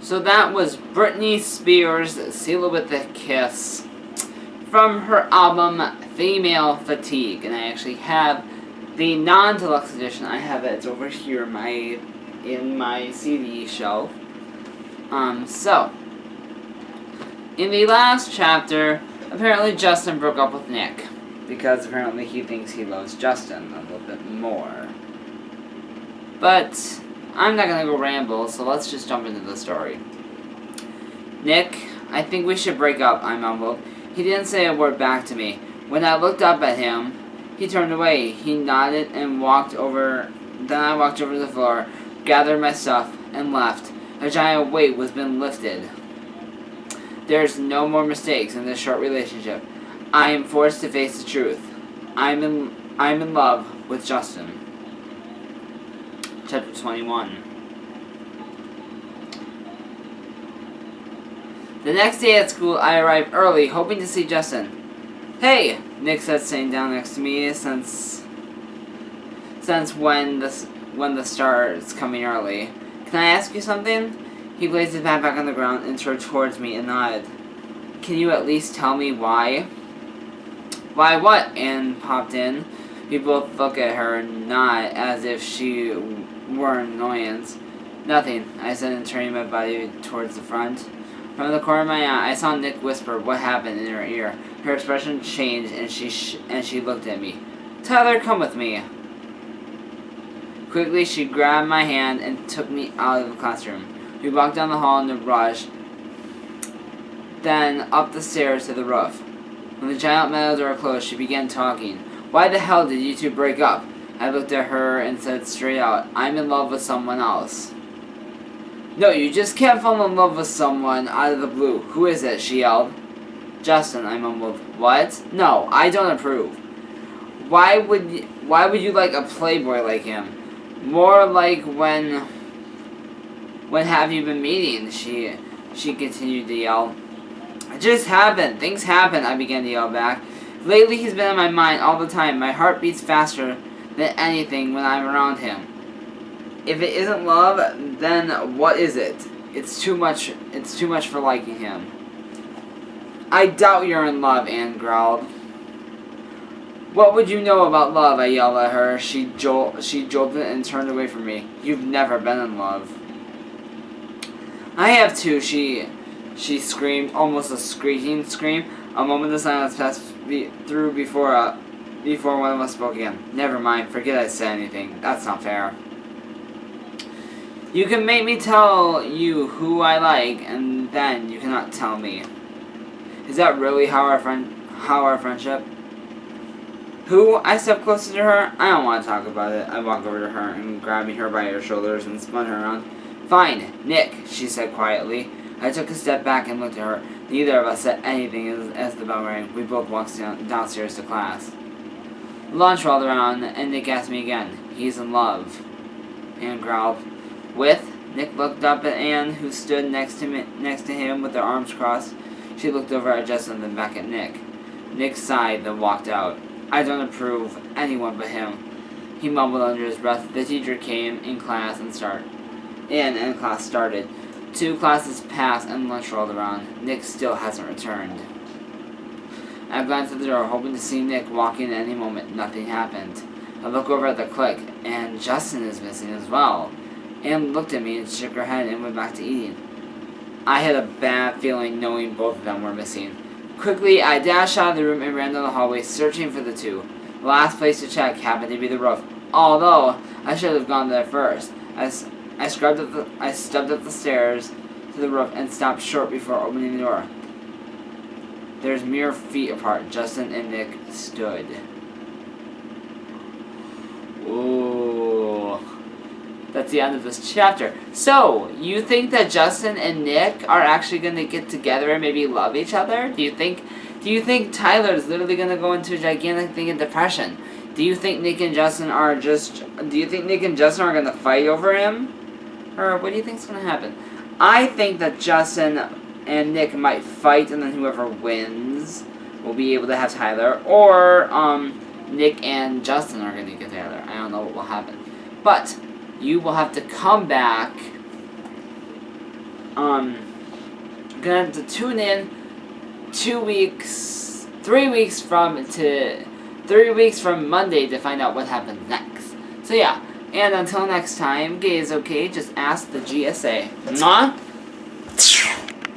So that was Britney Spears' Seal It With a Kiss from her album Female Fatigue. And I actually have the non-deluxe edition. I have it. It's over here in my CD shelf. So, in the last chapter, apparently Justin broke up with Nick. Because apparently he thinks he loves Justin a little bit more. But I'm not gonna go ramble, so let's just jump into the story. Nick, I think we should break up, I mumbled. He didn't say a word back to me. When I looked up at him, he turned away. He nodded and walked over. Then I walked over to the floor, gathered my stuff, and left. A giant weight was being lifted. There's no more mistakes in this short relationship. I am forced to face the truth. I'm in love with Justin. Chapter 21. The next day at school, I arrived early, hoping to see Justin. "Hey," Nick said, sitting down next to me. Since when the star's coming early. "Can I ask you something?" He placed his hat back on the ground and turned towards me and nodded. "Can you at least tell me why?" "Why what?" Anne popped in. We both looked at her and nod as if she were an annoyance. "Nothing," I said, and turning my body towards the front. From the corner of my eye, I saw Nick whisper what happened in her ear. Her expression changed, and she looked at me. "Tyler, come with me." Quickly, she grabbed my hand and took me out of the classroom. We walked down the hall in a rush, then up the stairs to the roof. When the giant metal door closed, she began talking. "Why the hell did you two break up?" I looked at her and said straight out, "I'm in love with someone else." "No, you just can't fall in love with someone out of the blue. Who is it?" she yelled. "Justin," I mumbled. "What? No, I don't approve." Why would you like a playboy like him? More like when have you been meeting?" She continued to yell. "It just happened. Things happen," I began to yell back. "Lately he's been in my mind all the time. My heart beats faster than anything when I'm around him. If it isn't love, then what is it? It's too much for liking him." "I doubt you're in love," Anne growled. "What would you know about love?" I yelled at her. She jolted and turned away from me. "You've never been in love." "I have too," she screamed, almost a screeching scream. A moment of silence passed through before one of us spoke again. "Never mind, forget I said anything. That's not fair." "You can make me tell you who I like, and then you cannot tell me." "Is that really how our friendship?" "Who?" I stepped closer to her. "I don't want to talk about it." I walked over to her and grabbing her by her shoulders and spun her around. "Fine, Nick," she said quietly. I took a step back and looked at her. Neither of us said anything as the bell rang. We both walked downstairs to class. Lunch rolled around, and Nick asked me again. "He's in love," Anne growled. "With?" Nick looked up at Anne, who stood next to him with her arms crossed. She looked over at Justin, then back at Nick. Nick sighed, then walked out. "I don't approve anyone but him," he mumbled under his breath. The teacher came in class and class started. 2 classes passed and lunch rolled around. Nick still hasn't returned. I glanced at the door, hoping to see Nick walking at any moment. Nothing happened. I look over at the clique, and Justin is missing as well. Anne looked at me and shook her head and went back to eating. I had a bad feeling knowing both of them were missing. Quickly, I dashed out of the room and ran down the hallway, searching for the two. The last place to check happened to be the roof, although I should have gone there first. I stepped up the stairs to the roof and stopped short before opening the door. There's mere feet apart, Justin and Nick stood. Ooh. That's the end of this chapter. So, you think that Justin and Nick are actually going to get together and maybe love each other? Do you think Do you think Tyler is literally gonna go into a gigantic thing of depression? Do you think Nick and Justin are gonna fight over him? Or what do you think's gonna happen? I think that Justin and Nick might fight, and then whoever wins will be able to have Tyler. Or, Nick and Justin are gonna get Tyler. I don't know what will happen. But, you will have to come back. Gonna have to tune in 3 weeks from Monday to find out what happens next. So yeah, and until next time, gay is okay, just ask the GSA. Mwah!